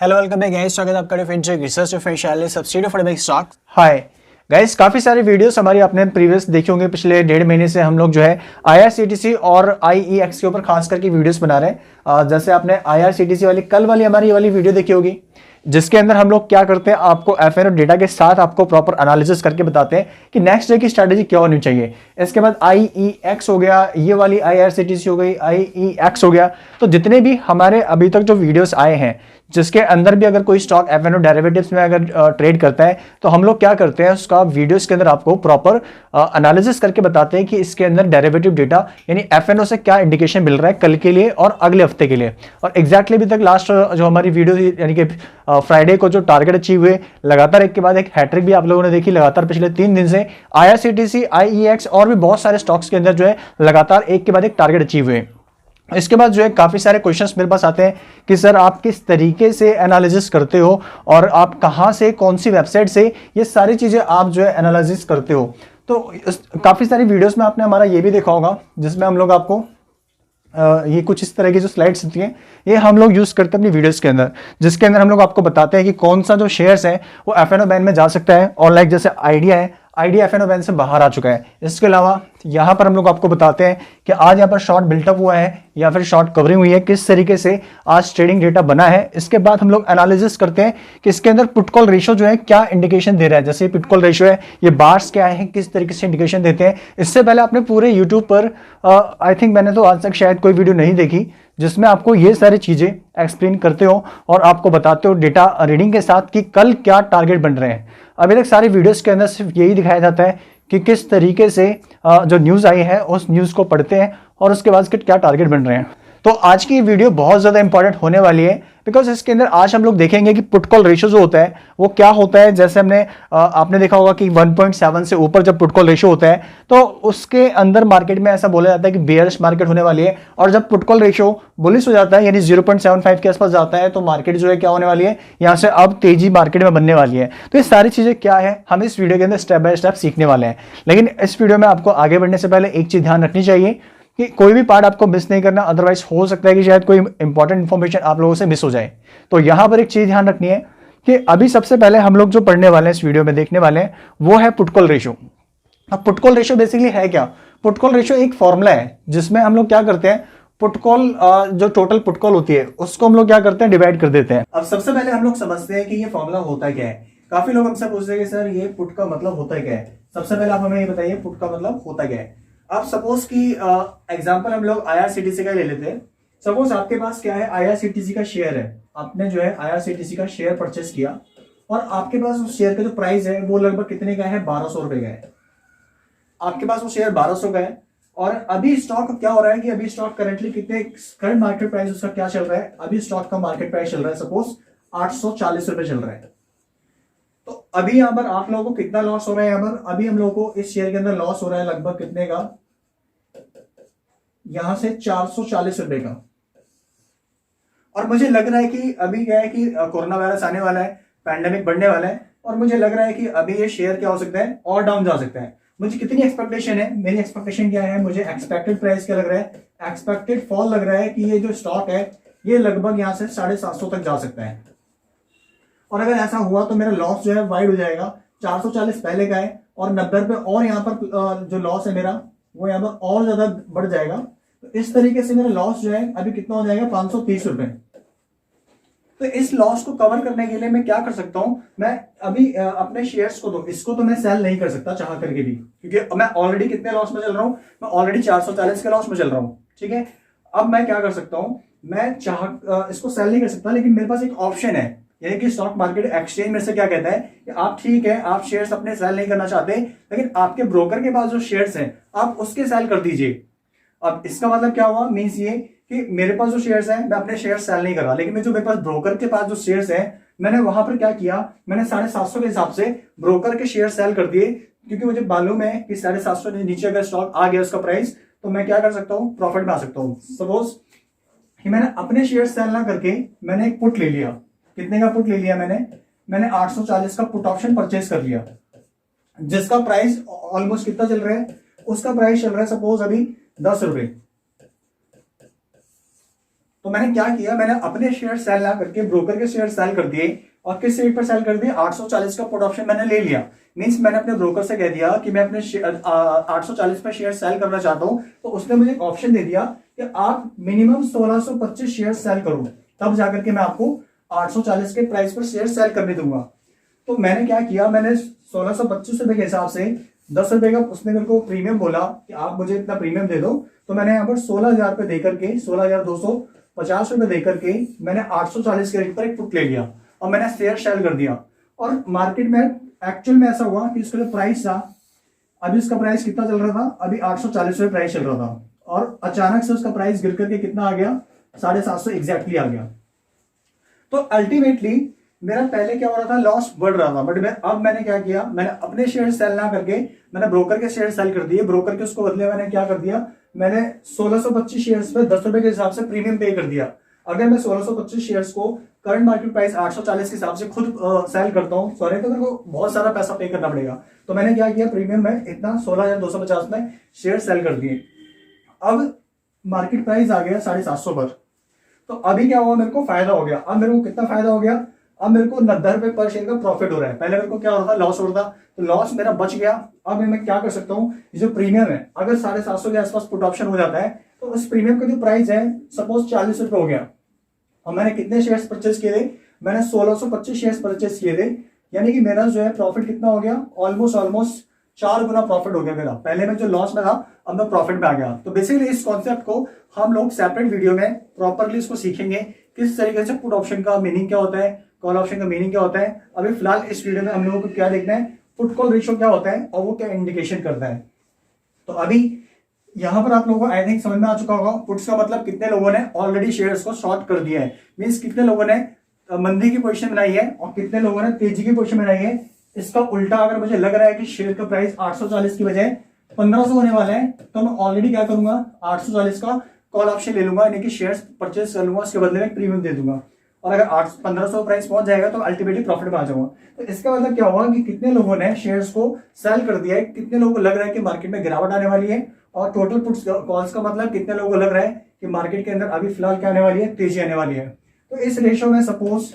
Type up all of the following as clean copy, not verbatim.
Hello welcome back guys, स्वागत है आपका fintech research specialist subsidy for big stock. Hi guys, काफ़ी सारे वीडियोस हमारी आपने प्रीवियस देखे होंगे। पिछले 1.5 महीने से हम लोग जो है IRCTC और IEX के ऊपर खास करके वीडियोस बना रहे हैं। जैसे आपने IRCTC वाली कल वाली हमारी ये वाली वीडियो देखी होगी, जिसके अंदर हम लोग क्या करते हैं, आपको FNO डेटा के साथ आपको प्रॉपर एनालिसिस करके बताते हैं कि नेक्स्ट डे की स्ट्रैटेजी क्या होनी चाहिए। इसके बाद IEX हो गया, ये वाली IRCTC हो गई, IEX हो गया। तो जितने भी हमारे अभी तक जो वीडियोस आए हैं, जिसके अंदर भी अगर कोई स्टॉक FNO डेरिवेटिव्स में अगर ट्रेड करता है, तो हम लोग क्या करते हैं, उसका वीडियोस के अंदर आपको प्रॉपर एनालिसिस करके बताते हैं कि इसके अंदर डेरिवेटिव डेटा यानी FNO से क्या इंडिकेशन मिल रहा है कल के लिए और अगले हफ्ते के लिए। और एग्जैक्टली अभी तक लास्ट जो हमारी वीडियो यानी कि फ्राइडे को जो टारगेट अचीव हुए, लगातार एक के बाद एक हैट्रिक भी आप लोगों ने देखी लगातार पिछले 3 दिन से। IRCTC, IEX और भी बहुत सारे स्टॉक्स के अंदर जो है लगातार एक के बाद एक टारगेट अचीव हुए। इसके बाद जो है काफ़ी सारे क्वेश्चंस मेरे पास आते हैं कि सर आप किस तरीके से एनालिसिस करते हो और आप कहाँ से, कौन सी वेबसाइट से ये सारी चीज़ें आप जो है एनालिसिस करते हो। तो काफ़ी सारी वीडियोस में आपने हमारा ये भी देखा होगा, जिसमें हम लोग आपको ये कुछ इस तरह की जो स्लाइड्स होती हैं, ये हम लोग यूज़ करते हैं अपनी वीडियोस के अंदर, जिसके अंदर हम लोग आपको बताते हैं कि कौन सा जो शेयर्स है वो FNO बैन में जा सकता है। और लाइक जैसे आइडिया है, आइडिया FNO बैन से बाहर आ चुका है। इसके अलावा यहाँ पर हम लोग आपको बताते हैं कि आज यहाँ पर शॉर्ट बिल्टअप हुआ है या फिर शॉर्ट कवरिंग हुई है, किस तरीके से आज ट्रेडिंग डेटा बना है। इसके बाद हम लोग एनालिसिस करते हैं कि इसके अंदर पुट कॉल रेशियो जो है क्या इंडिकेशन दे रहा है। जैसे पुट कॉल रेशियो है, ये बार्स क्या है, किस तरीके से इंडिकेशन देते हैं। इससे पहले आपने पूरे यूट्यूब पर आई थिंक मैंने तो आज तक शायद कोई वीडियो नहीं देखी जिसमें आपको ये सारी चीज़ें एक्सप्लेन करते हो और आपको बताते हो डेटा रीडिंग के साथ कि कल क्या टारगेट बन रहे हैं। अभी तक सारी वीडियोस के अंदर सिर्फ यही दिखाया जाता है कि किस तरीके से जो न्यूज़ आई है उस न्यूज़ को पढ़ते हैं और उसके बाद क्या टारगेट बन रहे हैं। तो आज की वीडियो बहुत ज़्यादा इंपॉर्टेंट होने वाली है, बिकॉज इसके अंदर आज हम लोग देखेंगे कि पुट कॉल रेशियो जो होता है वो क्या होता है। जैसे हमने आपने देखा होगा कि 1.7 से ऊपर जब पुट कॉल रेशियो होता है तो उसके अंदर मार्केट में ऐसा बोला जाता है कि बेयरिश मार्केट होने वाली है। और जब पुट कॉल रेशियो बुलिश हो जाता है यानी 0.75 के आसपास जाता है, तो मार्केट जो है क्या होने वाली है, यहाँ से अब तेजी मार्केट में बनने वाली है। तो ये सारी चीज़ें क्या है, हम इस वीडियो के अंदर स्टेप बाय स्टेप सीखने वाले हैं। लेकिन इस वीडियो में आपको आगे बढ़ने से पहले एक चीज़ ध्यान रखनी चाहिए कि कोई भी पार्ट आपको मिस नहीं करना, अदरवाइज हो सकता है कि शायद कोई इंपॉर्टेंट इंफॉर्मेशन आप लोगों से मिस हो जाए। तो यहां पर एक चीज ध्यान रखनी है कि अभी सबसे पहले हम लोग जो पढ़ने वाले हैं, इस वीडियो में देखने वाले हैं, वो है पुट कॉल रेशियो। अब पुट कॉल रेशियो बेसिकली है क्या? पुट कॉल रेशियो एक फॉर्मूला है जिसमें हम लोग क्या करते हैं, पुट कॉल जो टोटल पुट कॉल होती है उसको हम लोग क्या करते हैं, डिवाइड कर देते हैं। अब सबसे पहले हम लोग समझते हैं कि ये फॉर्मूला होता क्या है। काफी लोग हमसे पूछते हैं कि सर ये पुट का मतलब होता क्या है। सबसे पहले आप हमें ये बताइए पुट का मतलब होता क्या है। अब सपोज की एग्जांपल हम लोग IRCTC का ले लेते हैं। सपोज आपके पास क्या है, IRCTC का शेयर है, आपने जो है IRCTC का शेयर परचेस किया और आपके पास उस शेयर का जो प्राइस है वो लगभग कितने का है, 1200 रुपए का है। आपके पास वो शेयर 1200 का है और अभी स्टॉक क्या हो रहा है कि अभी स्टॉक करंटली कितने, करंट मार्केट प्राइस उसका क्या चल रहा है, अभी स्टॉक का मार्केट प्राइस चल रहा है सपोज 840 रुपए चल रहा है। तो अभी यहां पर आप लोगों को कितना लॉस हो रहा है, यहां पर अभी हम लोगों को इस शेयर के अंदर लॉस हो रहा है लगभग कितने का, यहां से 440 रुपए का। और मुझे लग रहा है कि अभी क्या है कि कोरोना वायरस आने वाला है, पैंडेमिक बढ़ने वाला है और मुझे लग रहा है कि अभी ये शेयर क्या हो सकता है, और डाउन जा सकता है। मुझे कितनी एक्सपेक्टेशन है, मेरी एक्सपेक्टेशन क्या है, मुझे एक्सपेक्टेड प्राइस क्या लग रहा है, एक्सपेक्टेड फॉल लग रहा है कि ये जो स्टॉक है ये लगभग यहां से 750 तक जा सकता है। और अगर ऐसा हुआ तो मेरा लॉस जो है वाइड हो जाएगा। 440 पहले का है और 90 रुपए और यहाँ पर जो लॉस है मेरा वो यहाँ पर और ज्यादा बढ़ जाएगा। तो इस तरीके से मेरा लॉस जो है अभी कितना हो जाएगा, 530 रुपए। तो इस लॉस को कवर करने के लिए मैं क्या कर सकता हूं, मैं अभी अपने शेयर्स को, तो इसको तो मैं सेल नहीं कर सकता चाह करके भी, क्योंकि मैं ऑलरेडी कितने लॉस में चल रहा हूं, मैं ऑलरेडी 440 के लॉस में चल रहा हूं। ठीक है, अब मैं क्या कर सकता हूं, मैं इसको सेल नहीं कर सकता, लेकिन मेरे पास एक ऑप्शन है, यानी कि स्टॉक मार्केट एक्सचेंज में से क्या कहता है कि आप ठीक है, आप शेयर्स अपने सेल नहीं करना चाहते, लेकिन आपके ब्रोकर के पास जो शेयर्स हैं आप उसके सेल कर दीजिए। अब इसका मतलब क्या हुआ, मींस ये कि मेरे पास जो शेयर्स हैं मैं अपने शेयर्स सेल नहीं कर रहा, लेकिन मैं जो मेरे पास ब्रोकर के पास जो शेयर्स हैं मैंने वहां पर क्या किया, मैंने 750 के हिसाब से ब्रोकर के शेयर सेल कर दिए, क्योंकि मुझे मालूम है कि 750 के नीचे अगर स्टॉक आ गया उसका प्राइस, तो मैं क्या कर सकता हूँ, प्रॉफिट में आ सकता हूँ। सपोज मैंने अपने शेयर सेल ना करके मैंने एक पुट ले लिया। कितने का पुट ले लिया मैंने 840 का पुट ऑप्शन परचेज कर लिया, जिसका प्राइस ऑलमोस्ट कितना चल रहा है, उसका प्राइस चल रहा है सपोज अभी 10 रुपए। तो मैंने क्या किया, मैंने अपने शेयर सेल ना करके ब्रोकर के शेयर सेल कर दिए। और किस रेट पर सेल कर दिए, 840 का पुट ऑप्शन मैंने ले लिया। मींस मैंने अपने ब्रोकर से कह दिया कि मैं अपने 840 पर शेयर सेल करना चाहता हूं, तो उसने मुझे एक ऑप्शन दे दिया कि आप मिनिमम 1625 शेयर सेल करो, तब जाकर के मैं आपको 840 के प्राइस पर शेयर सेल करने दूंगा। तो मैंने क्या किया, मैंने 1625 रुपए के हिसाब से 10 रुपए का उसने मेरे को प्रीमियम बोला कि आप मुझे इतना प्रीमियम दे दो। तो मैंने यहाँ पर 16,000 रुपए देकर के 16,250 रुपए देकर के मैंने 840 के रेट पर एक पुट ले लिया और मैंने शेयर सेल कर दिया। और मार्केट में एक्चुअल में ऐसा हुआ कि इसका जो प्राइस था, अभी इसका प्राइस कितना चल रहा था, अभी 840 रुपए प्राइस चल रहा था, और अचानक से उसका प्राइस गिर करके कितना आ गया, 750 एग्जैक्टली आ गया। तो अल्टीमेटली मेरा पहले क्या हो रहा था, लॉस बढ़ रहा था, बट अब मैंने क्या किया, मैंने अपने शेयर सेल ना करके मैंने ब्रोकर के शेयर सेल कर दिए। ब्रोकर के उसको बदले मैंने क्या कर दिया, मैंने 1625 शेयर्स पे 10 रुपए के हिसाब से प्रीमियम पे कर दिया। अगर मैं 1625 शेयर्स को करंट मार्केट प्राइस 840 के हिसाब से खुद सेल करता हूँ, सॉरी, तो मेरे को बहुत सारा पैसा पे करना पड़ेगा। तो मैंने क्या किया, प्रीमियम में इतना 16,250 में शेयर सेल कर दिए। अब मार्केट प्राइस आ गया 750 पर। तो अभी क्या हुआ, मेरे को फायदा हो गया। अब मेरे को कितना फायदा हो गया, अब मेरे को 90 रुपए पर शेयर का प्रॉफिट हो रहा है। पहले मेरे को क्या हो रहा था, लॉस हो रहा था, तो लॉस मेरा बच गया। अब मैं क्या कर सकता हूँ, जो प्रीमियम है, अगर 750 के आसपास पुट ऑप्शन हो जाता है, तो उस प्रीमियम का जो प्राइस है सपोज 40 रुपए हो गया, और मैंने कितने शेयर्स परचेस किए थे, मैंने 1625 शेयर्स परचेस किए थे, यानी कि मेरा जो है प्रॉफिट कितना हो गया, ऑलमोस्ट 4 गुना प्रॉफिट हो गया मेरा। पहले मैं जो लॉस में था, अब मैं प्रॉफिट में आ गया। तो बेसिकली इस कॉन्सेप्ट को हम लोग सेपरेट वीडियो में प्रॉपरली इसको सीखेंगे, किस तरीके से पुट ऑप्शन का मीनिंग क्या होता है, कॉल ऑप्शन का मीनिंग क्या होता है। अभी फिलहाल इस वीडियो में हम लोगों को क्या देखना है, पुट कॉल रेशियो क्या होता है और वो क्या इंडिकेशन करता है। तो अभी यहां पर आप लोगों को आई थिंक समझ में आ चुका होगा, पुट्स का मतलब कितने लोगों ने ऑलरेडी शेयर्स को शॉर्ट कर दिया है, मींस कितने लोगों ने मंदी की पोजीशन बनाई है और कितने लोगों ने तेजी की पोजीशन बनाई है। इसका उल्टा अगर मुझे लग रहा है कि शेयर का प्राइस 840 की बजाय 1500 होने वाला है, तो मैं ऑलरेडी क्या करूंगा, 840 का कॉल ऑप्शन ले लूंगा, यानी कि शेयर्स परचेस कर लूंगा, उसके बदले में प्रीमियम दे दूंगा। और अगर 1500 प्राइस पहुंच जाएगा तो अल्टीमेटली प्रॉफिट में आ जाऊंगा। तो इसका मतलब क्या हुआ कि कितने लोगों ने शेयर्स को सेल कर दिया है, कितने लोगों को लग रहा है कि मार्केट में गिरावट आने वाली है, और टोटल पुट्स कॉल्स का मतलब कितने लोगों को लग रहा है कि मार्केट के अंदर अभी फिलहाल क्या आने वाली है, तेजी आने वाली है। तो इस रेशियो में सपोज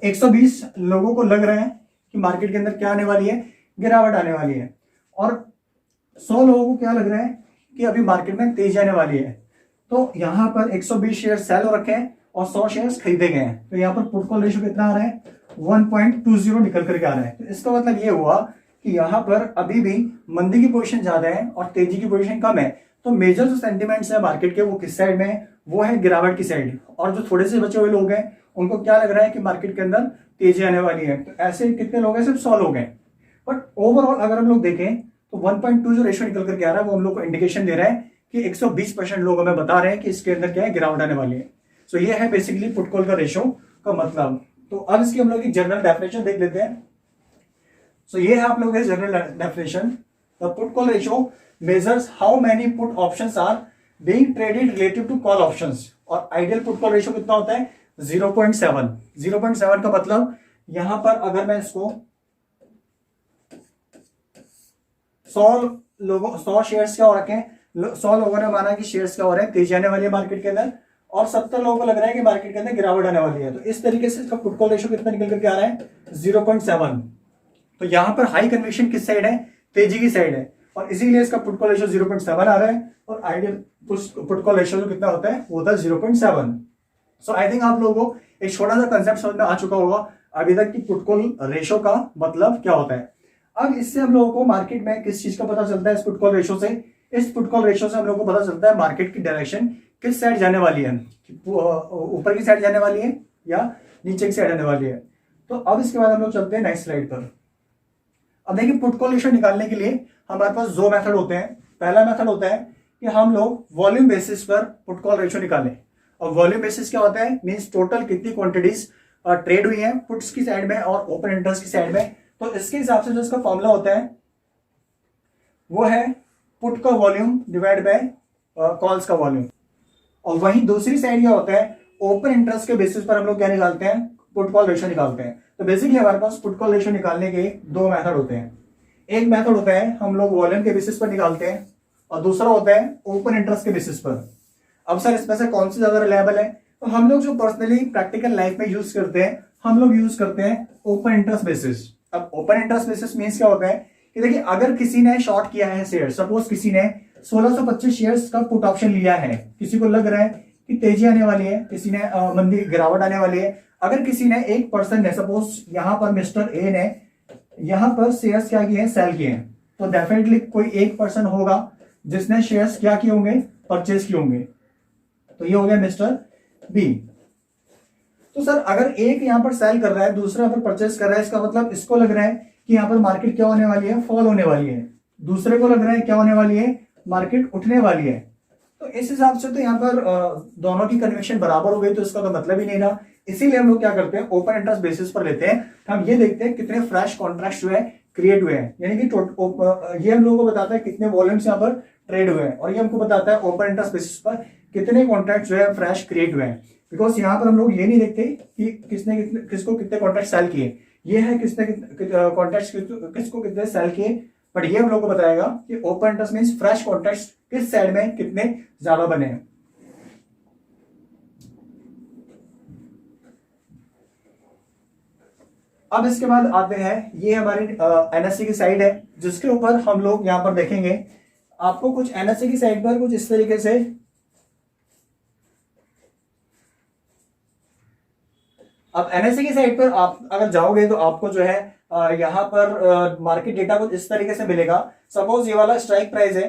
120 लोगों को लग रहा है कि मार्केट के अंदर क्या आने वाली है, गिरावट आने वाली है, और 100 लोगों को क्या लग रहा है कि अभी मार्केट में तेजी आने वाली है। तो यहां पर 120 शेयर सेल हो रखे हैं और 100 शेयर्स खरीदे गए हैं। तो यहाँ पर पुट कॉल रेशियो कितना आ रहा है, 1.20 निकल करके आ रहा है। तो इसका मतलब ये हुआ कि यहाँ पर अभी भी मंदी की पोजीशन ज्यादा है और तेजी की पोजीशन कम है। तो मेजर जो सेंटिमेंट्स है मार्केट के, वो किस साइड में है, वो है गिरावट की साइड। और जो थोड़े से बचे हुए लोग हैं, उनको क्या लग रहा है कि मार्केट के अंदर तेजी आने वाली है। तो ऐसे कितने लोग हैं, सिर्फ 100 लोग हैं। बट ओवरऑल अगर हम लोग देखें तो 1.2 जो रेशियो निकल करके आ रहा है, वो हम लोग को इंडिकेशन दे रहा है कि 120% लोग हमें बता रहे हैं कि इसके अंदर क्या है, गिरावट आने वाली है। सो ये है बेसिकली पुट कॉल का रेशियो का मतलब। तो अब इसकी हम लोग एक जनरल डेफिनेशन देख लेते हैं। सो ये है आप लोगों के general definition, the put call ratio measures how many put options are being traded relative to call options. और आइडियल पुट कॉल रेशियो कितना होता है, 0.7। 0.7 का मतलब यहां पर अगर मैं इसको 100 शेयर्स क्या हो रखे हैं, 100 लोगों ने माना कि शेयर्स क्या हो रहे हैं, तेजी आने वाली है मार्केट के अंदर, और 70 लोगों को लग रहा है कि मार्केट के अंदर गिरावट आने वाली है। तो इस तरीके से इसका पुट कॉल रेशियो कितना निकल करके आ रहा है, 0.7। तो यहां पर हाई कन्विक्शन किस साइड है, तेजी की साइड है, और इसीलिए इसका पुट कॉल रेशियो 0.7 आ रहा है। और आइडियल पुट कॉल रेशियो जो कितना होता है, वो होता है 0.7। सो आई थिंक आप लोगों को एक छोटा सा कंसेप्ट समझ में आ चुका होगा अभी तक कि पुट कॉल रेशियो का मतलब क्या होता है। अब इससे हम लोगों को मार्केट में किस चीज का पता चलता है, इस पुट कॉल रेशियो से। इस पुट कॉल रेशियो से हम लोगों को पता चलता है मार्केट की डायरेक्शन किस साइड जाने वाली है, ऊपर की साइड जाने वाली है या नीचे की साइड आने वाली है। तो अब इसके बाद हम लोग चलते हैं नेक्स्ट स्लाइड पर। अब देखिए, पुट कॉल रेशियो निकालने के लिए हमारे पास दो मेथड होते हैं। पहला मेथड होता है कि हम लोग वॉल्यूम बेसिस पर पुट कॉल रेशियो निकालें। और वॉल्यूम बेसिस क्या होता है, मींस टोटल कितनी क्वांटिटीज ट्रेड हुई हैं पुट्स की साइड में और ओपन इंटरेस्ट की साइड में। तो इसके हिसाब से जो इसका फॉर्मूला होता है वो है पुट का वॉल्यूम डिवाइड बाय कॉल्स का वॉल्यूम। और वहीं दूसरी साइड क्या होता है, ओपन इंटरेस्ट के बेसिस पर हम लोग क्या निकालते हैं, पुट कॉल रेशियो निकालते हैं। तो बेसिकली हमारे पास पुट कॉल रेशियो निकालने के दो मेथड होते हैं। एक मेथड होता है हम लोग वॉल्यूम के बेसिस पर निकालते हैं, और दूसरा होता है ओपन इंटरेस्ट के बेसिस पर। अब सर इसमें से कौन सी ज्यादा रिलायबल है? तो हम लोग जो पर्सनली प्रैक्टिकल लाइफ में यूज करते हैं, हम लोग यूज करते हैं ओपन इंटरेस्ट बेसिस। अब ओपन इंटरेस्ट बेसिस मींस क्या होता है कि देखिए, अगर किसी ने शॉर्ट किया है शेयर, सपोज किसी ने 1625 शेयर्स का पुट ऑप्शन लिया है, किसी को लग रहा है कि तेजी आने वाली है, किसी ने मंदी गिरावट आने वाली है। अगर किसी ने, एक पर्सन ने, सपोज यहां पर मिस्टर ए ने यहां पर शेयर्स क्या किए हैं, सेल किए हैं, तो डेफिनेटली कोई एक पर्सन होगा जिसने शेयर्स क्या किए होंगे, परचेज किए होंगे। तो ये हो गया मिस्टर बी। तो सर अगर एक यहां पर सेल कर रहा है, दूसरा यहां पर परचेज कर रहा है, इसका मतलब इसको लग रहा है कि यहां पर मार्केट क्या होने वाली है, फॉल होने वाली है। दूसरे को लग रहा है क्या होने वाली है, मार्केट उठने वाली है। तो इस हिसाब से तो यहाँ पर दोनों की कन्विक्शन बराबर हो गई, तो इसका तो मतलब ही नहीं रहा। इसीलिए हम लोग क्या करते हैं, ओपन इंटरेस्ट बेसिस पर लेते हैं। हम ये देखते हैं कितने फ्रेश कॉन्ट्रैक्ट जो है क्रिएट हुए हैं, यानी कि ये हम लोगों को बताता है कितने वॉल्यूम्स यहाँ पर ट्रेड हुए हैं, और ये हमको बताता है ओपन इंटरेस्ट बेसिस पर कितने कॉन्ट्रैक्ट जो है फ्रेश क्रिएट हुए हैं। बिकॉज यहाँ पर हम लोग ये नहीं देखते कि किसको कितने कॉन्ट्रैक्ट सेल किए, ये है किसने कॉन्ट्रैक्ट किसको कितने सेल किए, बट ये हम लोग को बताएगा कि open interest means fresh contracts किस साइड में कितने ज्यादा बने हैं। अब इसके बाद आते हैं, ये हमारी एनएससी की साइड है, जिसके ऊपर हम लोग यहां पर देखेंगे आपको कुछ एनएससी की साइड पर कुछ इस तरीके से अब एनएससी की साइड पर आप अगर जाओगे तो आपको जो है यहां पर मार्केट डेटा कुछ इस तरीके से मिलेगा। सपोज ये वाला स्ट्राइक प्राइस है,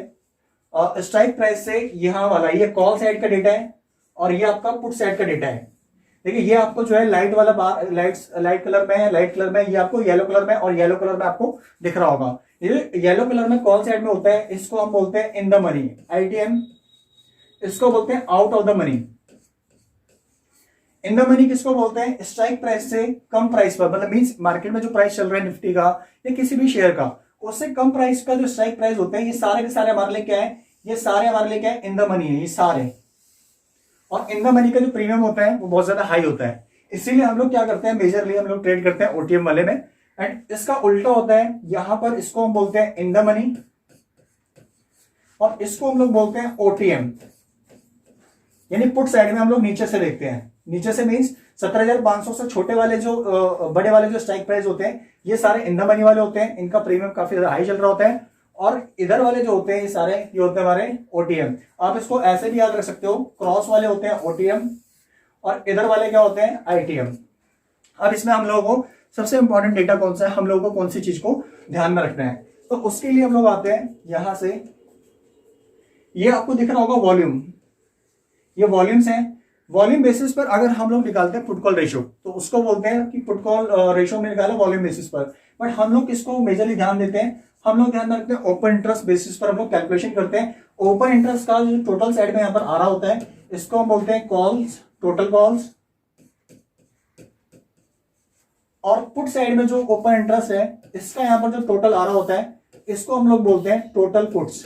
स्ट्राइक प्राइस से यहां वाला ये कॉल साइड का डेटा है, और ये आपका पुट साइड का डेटा है। देखिए ये आपको जो है लाइट वाला बार लाइट कलर में है, लाइट कलर में, ये आपको येलो कलर में, और येलो कलर में आपको दिख रहा होगा। ये येलो कलर में कॉल साइड में होता है, इसको हम बोलते हैं इन द मनी, आईटीएम। इसको बोलते हैं out of the money. In the money किसको बोलते हैं, स्ट्राइक प्राइस से कम प्राइस पर, मतलब मींस मार्केट में जो प्राइस चल रहा है निफ्टी का या किसी भी शेयर का, उससे कम प्राइस का जो स्ट्राइक प्राइस होते हैं, ये सारे के सारे हमारे लिए क्या है, ये सारे हमारे लिए क्या है, इन द मनी है ये सारे। और इन द मनी का जो प्रीमियम होता है वो बहुत ज्यादा हाई होता है। इसीलिए हम लोग क्या करते हैं, मेजरली हम लोग ट्रेड करते हैं ओटीएम वाले में। एंड इसका उल्टा होता है, यहां पर इसको हम बोलते हैं इन द मनी, और इसको हम लोग बोलते हैं ओटीएम। यानी पुट साइड में हम लोग नीचे से देखते हैं, नीचे से मींस 17,500 से छोटे वाले जो बड़े वाले जो स्ट्राइक प्राइस होते हैं, ये सारे इन द मनी वाले होते हैं, इनका प्रीमियम काफी ज्यादा हाई चल रहा होता है। और इधर वाले जो होते हैं ये सारे, ये होते हैं हमारे ओटीएम। आप इसको ऐसे भी याद रख सकते हो, क्रॉस वाले होते हैं ओटीएम, और इधर वाले क्या होते हैं, आईटीएम। अब इसमें हम लोगों को सबसे इंपॉर्टेंट डेटा कौन सा है, हम लोगों को कौन सी चीज को ध्यान में रखना है, तो उसके लिए हम लोग आते हैं यहां से। ये आपको दिख रहा होगा वॉल्यूम, ये वॉल्यूम्स हैं। वॉल्यूम बेसिस पर अगर हम लोग निकालते हैं पुट कॉल रेशियो, तो उसको बोलते हैं कि पुट कॉल रेशियो में निकाला वॉल्यूम बेसिस पर। बट हम लोग किसको मेजरली ध्यान देते हैं, हम लोग ध्यान रखते हैं ओपन इंटरेस्ट बेसिस पर हम लोग कैलकुलेशन करते हैं। ओपन इंटरेस्ट का जो टोटल साइड में यहां पर आ रहा होता है, इसको हम बोलते हैं कॉल्स, टोटल कॉल्स। और पुट साइड में जो ओपन इंटरेस्ट है, इसका यहां पर जो टोटल आ रहा होता है, इसको हम लोग बोलते हैं टोटल पुट्स।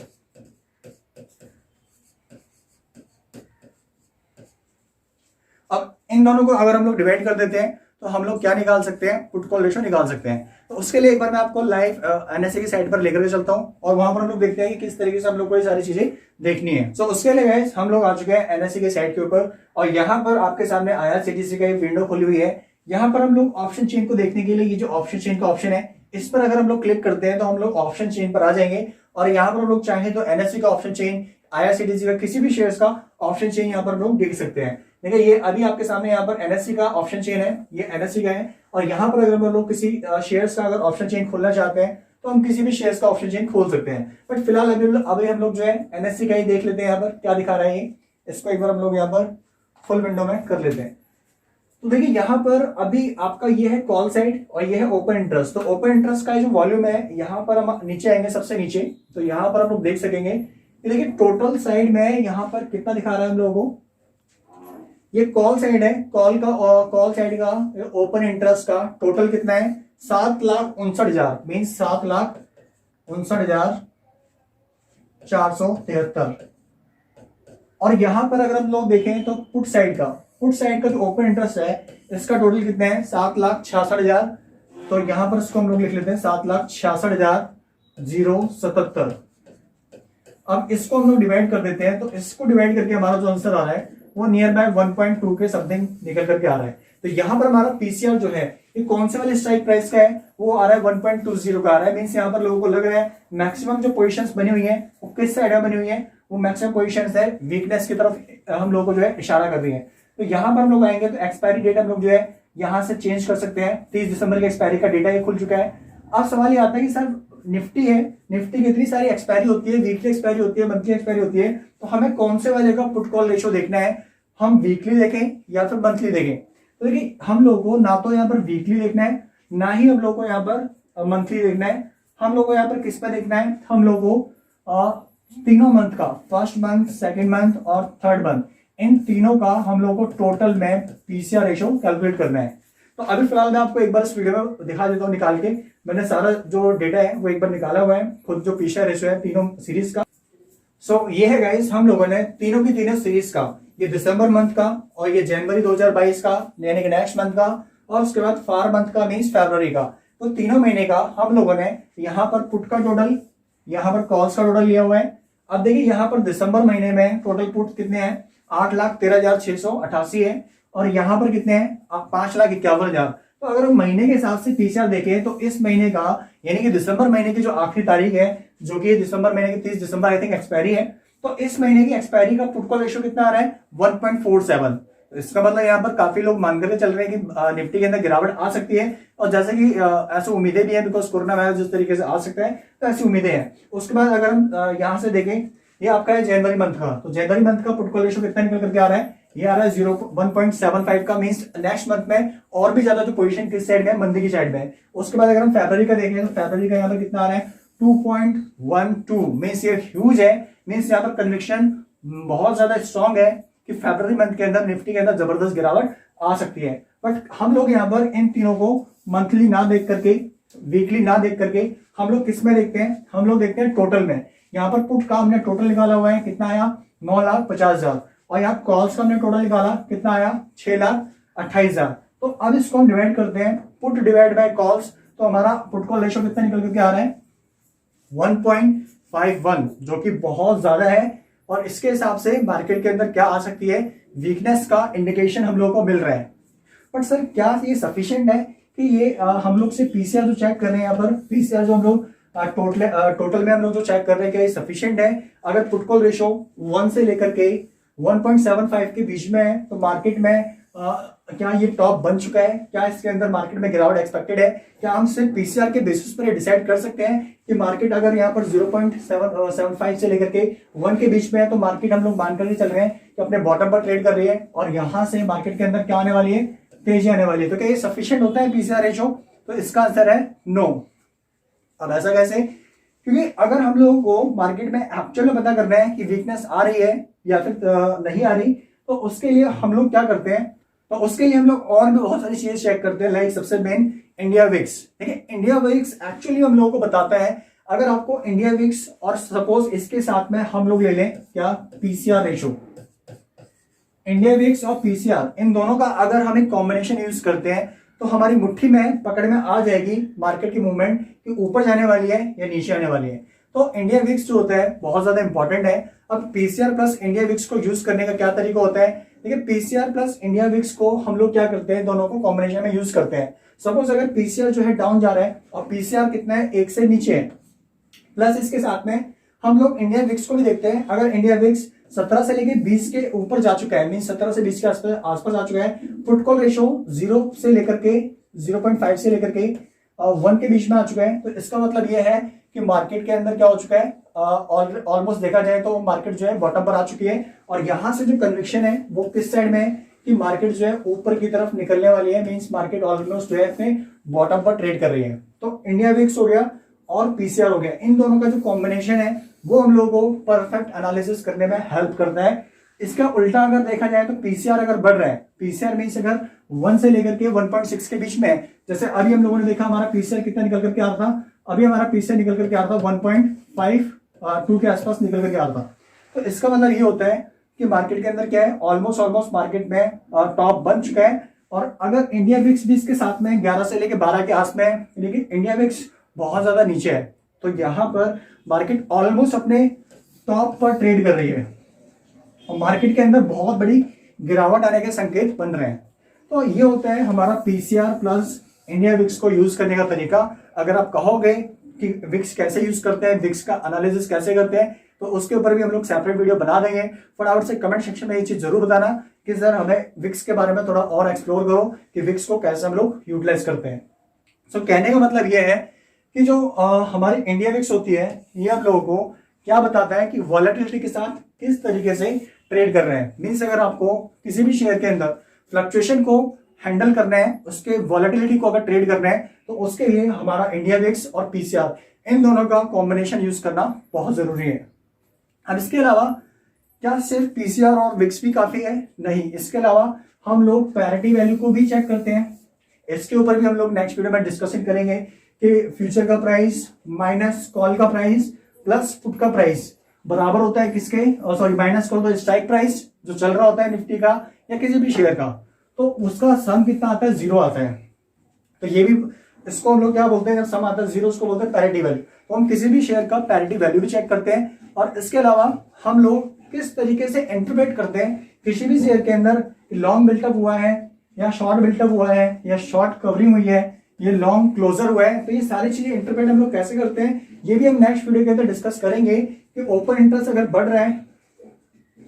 अब इन दोनों को अगर हम लोग डिवाइड कर देते हैं तो हम लोग क्या निकाल सकते हैं, पुट कॉल रेशियो निकाल सकते हैं। तो उसके लिए एक बार मैं आपको लाइव एनएससी की साइट पर लेकर के चलता हूं, और वहां पर हम लोग देखते हैं कि किस तरीके से हम लोग को ये सारी चीजें देखनी है। तो उसके लिए गाइस हम लोग आ चुके हैं एनएससी के साइट के ऊपर, और यहाँ पर आपके सामने आईआरसीटीसी का एक विंडो खुली हुई है। यहाँ पर हम लोग ऑप्शन चेन को देखने के लिए, ये जो ऑप्शन चेन का ऑप्शन है, इस पर अगर हम लोग क्लिक करते हैं तो हम लोग ऑप्शन चेन पर आ जाएंगे। और यहाँ पर हम लोग चाहें तो एनएससी का ऑप्शन चेन, आईआरसीटीसी का किसी भी शेयर्स का ऑप्शन चेन यहाँ पर हम लोग देख सकते हैं। देखिए ये अभी आपके सामने यहाँ पर एनएससी का ऑप्शन चेन है, ये एनएससी का है। और यहाँ पर अगर हम लोग किसी शेयर्स का अगर ऑप्शन चेन खोलना चाहते हैं तो हम किसी भी शेयर्स का ऑप्शन चेन खोल सकते हैं। बट फिलहाल अभी हम लोग जो है एनएससी का ही देख लेते हैं। यहाँ पर क्या दिखा रहा है ये, इसको एक बार हम लोग यहाँ पर फुल विंडो में कर लेते हैं। तो देखिए यहाँ पर अभी आपका ये है कॉल साइड और ये है ओपन इंटरेस्ट। तो ओपन इंटरेस्ट का जो वॉल्यूम है, यहाँ पर हम नीचे आएंगे सबसे नीचे, तो यहाँ पर हम लोग देख सकेंगे कि देखिए टोटल साइड में यहाँ पर कितना दिखा रहा है हम लोगों को, ये कॉल साइड है, कॉल साइड का ओपन इंटरेस्ट का टोटल कितना है, 7,59,000 मीन 7,59,473। और यहां पर अगर हम लोग देखें तो पुट साइड का जो ओपन इंटरेस्ट है, इसका टोटल कितना है, 7,66,000। तो यहां पर इसको हम लोग लिख लेते हैं 7,66,077। अब इसको हम लोग डिवाइड कर देते हैं, तो इसको डिवाइड करके हमारा जो आंसर आ रहा है वो नियर बाय 1.2 के समथिंग निकल करके आ रहा है। तो यहाँ पर हमारा पीसीआर जो है ये कौन से वाले स्ट्राइक प्राइस का है, वो आ रहा है 1.20 का आ रहा है। मींस यहाँ पर लोगों को लग रहा है मैक्सिमम जो पोजीशंस बनी हुई है वो किस साइड में बनी हुई है, वो मैक्सिमम पोजीशंस है वीकनेस की तरफ हम लोगों को जो है इशारा कर रही है। तो यहाँ पर हम लोग आएंगे तो एक्सपायरी डेट हम लोग जो है यहाँ से चेंज कर सकते हैं। 30 दिसंबर के एक्सपायरी का डेटा ये खुल चुका है। अब सवाल ये आता है कि सर निफ्टी है, निफ्टी की इतनी सारी एक्सपायरी होती है, वीकली एक्सपायरी होती है, मंथली एक्सपायरी होती है, तो हमें कौन से वाले का पुट कॉल रेशो देखना है, हम वीकली देखें या फिर मंथली देखें। तो देखिए हम लोग को ना तो यहाँ पर वीकली देखना है, ना ही हम लोग को यहाँ पर मंथली देखना है। हम लोग को यहाँ पर किस पर देखना है, हम लोग को तीनों मंथ का, फर्स्ट मंथ, सेकेंड मंथ और थर्ड मंथ, इन तीनों का हम लोग को टोटल में पीसीआर रेशो कैलकुलेट करना है। तो अभी फिलहाल मैं आपको एक बार इस वीडियो में दिखा देता हूँ निकाल के। मैंने सारा जो डेटा है वो एक बार निकाला हुआ है, खुद जो पीसीआर रेशो है तीनों सीरीज का। सो ये है गाइस, हम लोगों ने तीनों की तीनों सीरीज का, ये दिसंबर मंथ का और ये जनवरी 2022 का यानी कि नेक्स्ट मंथ का, और उसके बाद 4 मंथ का मीन्स फरवरी का, तो तीनों महीने का हम लोगों ने यहाँ पर पुट का टोटल, यहाँ पर कॉल्स का टोटल लिया हुआ है। अब देखिए यहाँ पर दिसंबर महीने में टोटल पुट कितने हैं, 8,13,688 है, और यहाँ पर कितने हैं, 5,51,000। तो अगर हम महीने के हिसाब से पीसीआर देखें तो इस महीने का यानी कि दिसंबर महीने की जो आखिरी तारीख है, जो कि दिसंबर महीने की 30 दिसंबर आई थिंक एक्सपायरी है, तो इस महीने की एक्सपायरी का पुट कॉल रेशियो कितना आ रहा है, 1.47। तो इसका मतलब यहाँ पर काफी लोग मान करके चल रहे हैं कि निफ्टी के अंदर गिरावट आ सकती है, और जैसे कि ऐसी उम्मीदें भी है, बिकॉज कोरोना वायरस जिस तरीके से आ सकता है तो ऐसी उम्मीदें हैं। उसके बाद अगर हम यहाँ से देखें, ये आपका है जनवरी मंथ का, तो जनवरी मंथ का पुट कॉल रेशियो कितना निकल करके आ रहा है, ये आ रहा है 1.75 का। मीन्स नेक्स्ट मंथ में और भी ज्यादा जो पोजीशन किस साइड में, मंदी की साइड में। उसके बाद अगर हम फरवरी का देखें तो फरवरी का यहाँ पर कितना आ रहा है, 2.12। मीन्स ये ह्यूज है। मीन्स यहाँ पर कन्विक्शन बहुत ज्यादा स्ट्रॉन्ग है कि फरवरी मंथ के अंदर निफ्टी के अंदर जबरदस्त गिरावट आ सकती है। बट हम लोग यहाँ पर इन तीनों को मंथली ना देख करके, वीकली ना देख करके, हम लोग किस में देखते हैं, हम लोग देखते हैं टोटल में। यहाँ पर पुट का हमने टोटल निकाला हुआ है, कितना आया, 9,50,000, और यहाँ कॉल्स का हमने टोटल निकाला, कितना आया, 6,28,000। तो अब इसको हम डिवाइड करते हैं, पुट डिवाइड बाय कॉल्स, तो हमारा पुट कॉल रेशियो कितना निकल करके आ रहा है, 1.51, जो कि बहुत ज्यादा है। और इसके हिसाब से मार्केट के अंदर क्या आ सकती है, वीकनेस का इंडिकेशन हम लोगों को मिल रहा है। बट सर क्या ये सफिशिएंट है कि ये हम लोग से पीसीआर जो चेक कर रहे हैं, यहाँ पर पीसीआर जो हम लोग टोटल में हम लोग जो चेक कर रहे हैं, क्या ये सफिशिएंट है? अगर पुट कॉल रेशियो 1 से लेकर के 1.75 के बीच में है तो मार्केट में क्या ये टॉप बन चुका है? क्या इसके अंदर मार्केट में गिरावट एक्सपेक्टेड है? क्या हम सिर्फ पीसीआर के बेसिस पर डिसाइड कर सकते हैं कि मार्केट अगर यहाँ पर 0.75 से लेकर के 1 के बीच में है तो मार्केट हम लोग मान कर चल रहे हैं कि अपने बॉटम पर ट्रेड कर रही है, और यहाँ से मार्केट के अंदर क्या आने वाली है, तेजी आने वाली है। तो क्या ये सफिशिएंट होता है पीसीआर रेशियो? तो इसका आंसर है नो। अब ऐसा कैसे? क्योंकि अगर हम लोगों को मार्केट में एक्चुअल में पता करना है कि वीकनेस आ रही है या फिर नहीं आ रही, तो उसके लिए हम लोग क्या करते हैं, तो उसके लिए हम लोग और भी बहुत सारी चीजें चेक करते हैं। लाइक सबसे मेन इंडिया विक्स। देखिए इंडिया विक्स एक्चुअली हम लोगों को बताता है, अगर आपको इंडिया विक्स और सपोज इसके साथ में हम लोग ले लें क्या, पीसीआर रेशो, इंडिया विक्स और पीसीआर, इन दोनों का अगर हम एक कॉम्बिनेशन यूज करते हैं तो हमारी मुट्ठी में पकड़ में आ जाएगी मार्केट की मूवमेंट कि ऊपर जाने वाली है या नीचे आने वाली है। तो इंडिया विक्स जो होता है बहुत ज्यादा इंपॉर्टेंट है। अब पीसीआर प्लस इंडिया विक्स को यूज करने का क्या तरीका होता है? देखिए पीसीआर प्लस इंडिया विक्स को हम लोग क्या करते हैं, दोनों को कॉम्बिनेशन में यूज करते हैं। सपोज अगर पीसीआर जो है डाउन जा रहा है और पीसीआर कितना है, 1 से नीचे है, प्लस इसके साथ में हम लोग इंडिया विक्स को भी देखते हैं। अगर इंडिया विक्स 17 से लेके 20 के ऊपर जा चुका है, मीन 17 से 20 के आसपास आ चुका है, पुट कॉल रेशो 0 से लेकर के 0.5 से लेकर के 1 के बीच में आ चुका है, तो इसका मतलब यह है कि मार्केट के अंदर क्या हो चुका है, ऑलमोस्ट देखा जाए तो मार्केट जो है बॉटम पर आ चुकी है। और यहां से जो कन्विक्शन है वो किस साइड में है कि मार्केट जो है ऊपर की तरफ निकलने वाली है, मींस मार्केट ऑलमोस्ट जो है अपने बॉटम पर ट्रेड कर रही है। तो इंडिया विक्स हो गया और पीसीआर हो गया, इन दोनों का जो कॉम्बिनेशन है वो हम लोगों को परफेक्ट एनालिसिस करने में हेल्प करता है। इसका उल्टा अगर देखा जाए तो पीसीआर अगर बढ़ रहा है, पीसीआर मींस अगर 1 से लेकर के 1.6 के बीच में है, जैसे अभी हम लोगों ने देखा हमारा पीसीआर कितना निकल करके आ रहा था, अभी हमारा पीसीआर निकल करके आ रहा था 1.52 के आसपास निकल करके आ रहा था। तो इसका मतलब ये होता है कि मार्केट के अंदर क्या है, ऑलमोस्ट मार्केट में टॉप बन चुका है। और अगर इंडिया विक्स भी इसके साथ में 11 से लेकर 12 के आस में है, लेकिन इंडिया विक्स बहुत ज्यादा नीचे है, तो यहाँ पर मार्केट ऑलमोस्ट अपने टॉप पर ट्रेड कर रही है और मार्केट के अंदर बहुत बड़ी गिरावट आने के संकेत बन रहे हैं। तो ये होता है हमारा पीसीआर प्लस इंडिया विक्स को यूज करने का तरीका। अगर आप कहोगे कि विक्स कैसे यूज करते हैं, विक्स का एनालिसिस कैसे करते हैं, तो उसके ऊपर भी हम लोग सेपरेट वीडियो बना देंगे। फटाफट से कमेंट सेक्शन में ये चीज जरूर बताना कि सर हमें विक्स के बारे में थोड़ा और एक्सप्लोर करो कि विक्स को कैसे हम लोग यूटिलाइज करते हैं। सो कहने का मतलब ये है कि जो हमारी इंडिया विक्स होती है ये हम लोगों को क्या बताता है कि वॉलेटिलिटी के साथ किस तरीके से ट्रेड कर रहे हैं। मीन्स अगर आपको किसी भी शेयर के अंदर फ्लक्चुएशन को हैंडल करना है, उसके वॉलेटिलिटी को अगर ट्रेड करना है, तो उसके लिए हमारा इंडिया विक्स और पीसीआर इन दोनों का कॉम्बिनेशन यूज करना बहुत जरूरी है। अब इसके अलावा क्या सिर्फ पीसीआर और विक्स भी काफी है? नहीं, इसके अलावा हम लोग पैरिटी वैल्यू को भी चेक करते हैं। इसके ऊपर भी हम लोग नेक्स्ट वीडियो में डिस्कशन करेंगे कि फ्यूचर का प्राइस माइनस कॉल का प्राइस प्लस पुट का प्राइस बराबर होता है किसके, सॉरी माइनस कॉल का स्ट्राइक प्राइस जो चल रहा होता है निफ्टी का या किसी भी शेयर का, तो उसका सम कितना आता है? 0 आता है। तो ये भी इसको हम लोग क्या बोलते हैं, जब सम आता है 0 उसको बोलते हैं पैरिटी वैल्यू। तो हम किसी भी शेयर का पैरिटी वैल्यू भी चेक करते हैं। और इसके अलावा हम लोग किस तरीके से इंटरप्रेट करते हैं किसी भी शेयर के अंदर लॉन्ग बिल्टअप हुआ है या शॉर्ट बिल्टअप हुआ है या शॉर्ट कवरिंग हुई है, ये लॉन्ग क्लोजर हुआ है, तो ये सारी चीजें इंटरप्रेट हम लोग कैसे करते हैं ये भी हम नेक्स्ट वीडियो के अंदर डिस्कस करेंगे कि ओपन इंटरेस्ट अगर बढ़ रहा है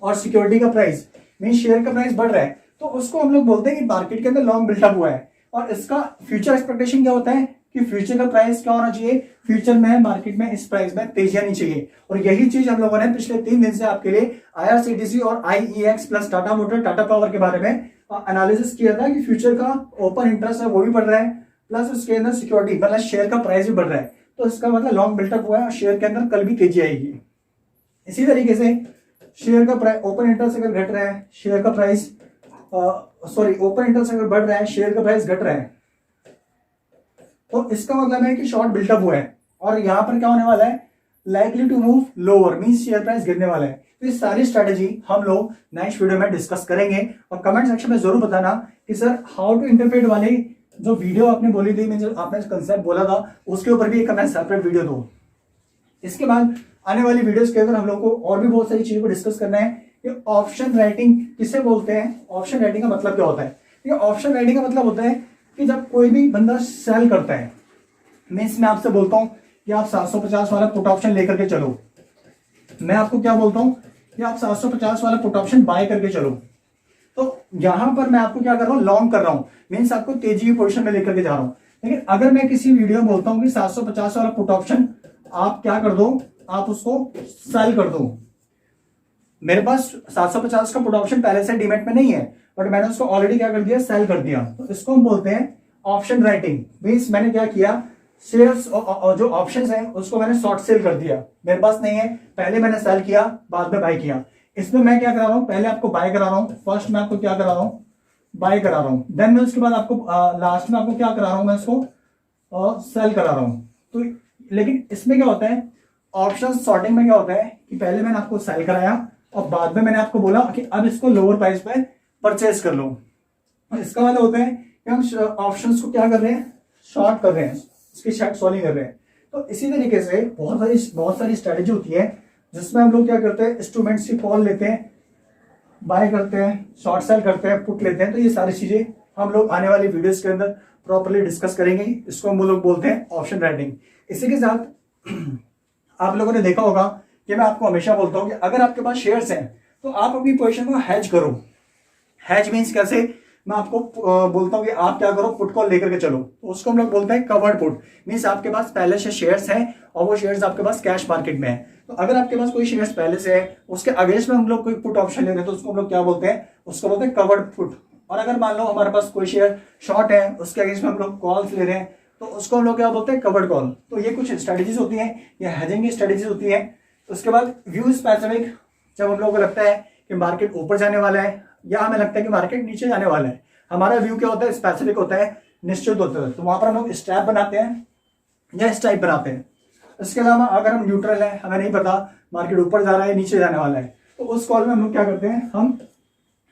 और सिक्योरिटी का प्राइस मीन शेयर का प्राइस बढ़ रहा है तो उसको हम लोग बोलते हैं कि मार्केट के अंदर लॉन्ग बिल्टअप हुआ है। और इसका फ्यूचर एक्सपेक्टेशन क्या होता है कि फ्यूचर का प्राइस क्या होना चाहिए, फ्यूचर में मार्केट में इस प्राइस में तेजी आनी चाहिए। और यही चीज हम लोगों ने पिछले 3 दिन से आपके लिए IRCTC और IEX plus Tata motor Tata power के बारे में एनालिसिस किया था कि फ्यूचर का ओपन इंटरेस्ट है वो भी बढ़ रहा है प्लस उसके अंदर सिक्योरिटी मतलब शेयर का प्राइस भी बढ़ रहा है, तो इसका मतलब लॉन्ग बिल्टअप हुआ है और शेयर के अंदर कल भी तेजी आएगी। इसी तरीके से शेयर का प्राइस ओपन इंटरेस्ट अगर घट रहा है, शेयर का प्राइस ओपन इंटरेस्ट अगर बढ़ रहा है, शेयर का प्राइस घट रहा है, तो इसका मतलब है कि शॉर्ट बिल्टअप हुआ है और यहां पर क्या होने वाला है, likely to move lower means share price गिरने वाला है। तो ये सारी स्ट्रेटेजी हम लोग नेक्स्ट वीडियो में डिस्कस करेंगे। और कमेंट सेक्शन में जरूर बताना कि सर हाउ टू इंटरप्रेट वाली जो वीडियो आपने बोली थी, जो आपने कंसेप्ट बोला था उसके ऊपर भी एक हमें सेपरेट वीडियो दो। इसके बाद आने वाली वीडियोस के अंदर हम लोग को और भी बहुत सारी चीजों को डिस्कस करना है कि ऑप्शन राइटिंग किसे बोलते हैं, ऑप्शन राइटिंग का मतलब क्या होता है। ये ऑप्शन राइटिंग का मतलब होता है कि जब कोई भी बंदा सेल करता है, मीन्स मैं आपसे बोलता हूं कि आप 750 वाला पुट ऑप्शन लेकर के चलो, मैं आपको क्या बोलता हूं कि आप 750 वाला पुट ऑप्शन बाय करके चलो, तो यहां पर मैं आपको क्या कर रहा हूं, लॉन्ग कर रहा हूं, मीन्स आपको तेजी की पोजीशन में लेकर के जा रहा हूं। लेकिन अगर मैं किसी वीडियो में बोलता हूं कि 750 वाला पुट ऑप्शन आप क्या कर दो, आप उसको सेल कर दो, मेरे पास 750 का पुट ऑप्शन पहले से डीमेट में नहीं है बट मैंने उसको ऑलरेडी क्या कर दिया, सेल कर दिया, तो इसको हम बोलते हैं ऑप्शन राइटिंग। मींस मैंने क्या किया, शेयर्स जो ऑप्शंस हैं उसको मैंने शॉर्ट सेल कर दिया, मेरे पास नहीं है, पहले मैंने सेल किया बाद में बाय किया। इसमें मैं क्या करा रहा हूं, पहले आपको बाय करा रहा हूं, फर्स्ट मैं आपको क्या करा रहा हूं, बाय करा रहा हूं, देन मैं उसके बाद आपको लास्ट में आपको क्या करा रहा हूं, मैं इसको सेल करा रहा हूं। तो लेकिन इसमें क्या होता है, ऑप्शन सॉर्टिंग में क्या होता है कि पहले मैंने आपको सेल कराया और बाद में मैंने आपको बोला कि अब इसको लोअर प्राइस पे परचेज कर लो। इसका मतलब होता है कि हम ऑप्शंस को क्या कर रहे हैं, शॉर्ट कर रहे हैं, इसकी शॉर्ट सॉल्विंग कर रहे हैं। तो इसी तरीके से बहुत सारी स्ट्रेटेजी होती है जिसमें हम लोग क्या करते हैं, इंस्ट्रूमेंट्स की कॉल लेते हैं, बाय करते हैं, शॉर्ट सेल करते हैं, पुट लेते हैं। तो ये सारी चीजें हम लोग आने वाली वीडियोस के अंदर प्रॉपर्ली डिस्कस करेंगे। इसको हम लोग बोलते हैं ऑप्शन राइटिंग। इसी के साथ आप लोगों ने देखा होगा कि मैं आपको हमेशा बोलता हूं कि अगर आपके पास शेयर्स हैं तो आप अपनी पोजीशन को हैज करो। हैज मींस कैसे, मैं आपको बोलता हूं कि आप क्या करो, पुट कॉल लेकर के चलो, तो उसको हम लोग बोलते हैं कवर्ड पुट। मींस आपके पास पहले से शेयर्स हैं और वो शेयर्स आपके पास कैश मार्केट में है, तो अगर आपके पास कोई शेयर्स पहले से है उसके अगेंस्ट में हम लोग कोई पुट ऑप्शन ले रहे हैं तो उसको हम लोग क्या बोलते हैं, उसको बोलते हैं कवर्ड पुट। और अगर मान लो हमारे पास कोई शेयर शॉर्ट है उसके अगेंस्ट में हम लोग कॉल्स ले रहे हैं तो उसको हम लोग क्या बोलते हैं, कवर्ड कॉल। तो ये कुछ स्ट्रेटेजीज होती हैं, ये हेजिंग की स्ट्रेटेजीज होती है। उसके बाद व्यू स्पेसिफिक, जब हम लोगों को लगता है कि मार्केट ऊपर जाने वाला है या हमें लगता है कि मार्केट नीचे जाने वाला है, हमारा व्यू क्या होता है, स्पेसिफिक होता है, निश्चित होता है, तो वहां पर हम लोग स्ट्रैप बनाते हैं या स्ट्राइप बनाते हैं। इसके अलावा अगर हम न्यूट्रल है, हमें नहीं पता मार्केट ऊपर जा रहा है नीचे जाने वाला है, तो उस कॉल में हम लोग क्या करते हैं, हम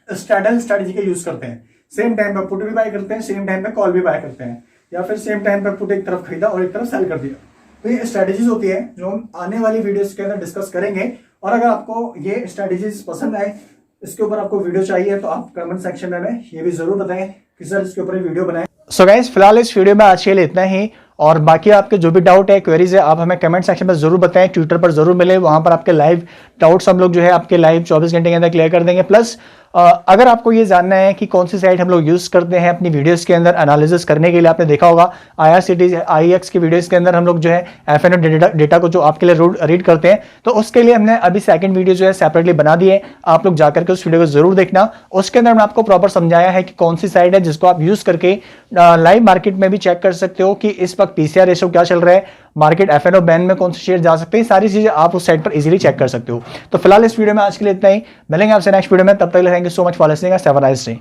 स्ट्रैडल स्ट्रेटेजी का यूज करते हैं। सेम टाइम पे पुट भी बाय करते हैं, सेम टाइम पे कॉल भी बाय करते हैं, या फिर सेम टाइम पे पुट एक तरफ खरीदा और एक तरफ सेल कर दिया। तो ये स्ट्रेटेजीज होती है जो हम आने वाली वीडियोस के अंदर डिस्कस करेंगे। और अगर आपको ये स्ट्रेटेजीज पसंद आए, इसके ऊपर आपको वीडियो चाहिए, तो आप कमेंट सेक्शन में हमें ये भी जरूर बताएं कि सर इसके ऊपर वीडियो बनाएं। सो गाइस, फिलहाल इस वीडियो में आज के लिए इतना ही, और बाकी आपके जो भी डाउट है, क्वेरीज है, आप हमें कमेंट सेक्शन में जरूर बताएं, ट्विटर पर जरूर मिले, वहां पर आपके लाइव डाउट्स हम लोग जो है आपके लाइव 24 घंटे के अंदर क्लियर कर देंगे। प्लस अगर आपको ये जानना है कि कौन सी साइट हम लोग यूज करते हैं अपनी वीडियोस के अंदर एनालिसिस करने के लिए, आपने देखा होगा IRCTC IEX की वीडियोस के अंदर हम लोग जो है FNO डेटा को जो आपके लिए रीड करते हैं, तो उसके लिए हमने अभी सेकंड वीडियो जो है सेपरेटली बना दी है, आप लोग जाकर के उस वीडियो को जरूर देखना। उसके अंदर मैंने आपको प्रॉपर समझाया है कि कौन सी साइट है जिसको आप यूज करके लाइव मार्केट में भी चेक कर सकते हो कि इस वक्त PCR रेशो क्या चल रहा है, मार्केट FNO बैन में कौन से शेयर जा सकते हैं, सारी चीजें आप उस साइट पर इजीली चेक कर सकते हो। तो फिलहाल इस वीडियो में आज के लिए इतना ही, मिलेंगे आपसे नेक्स्ट वीडियो में, तब तक thank you so much for listening. Have a nice day.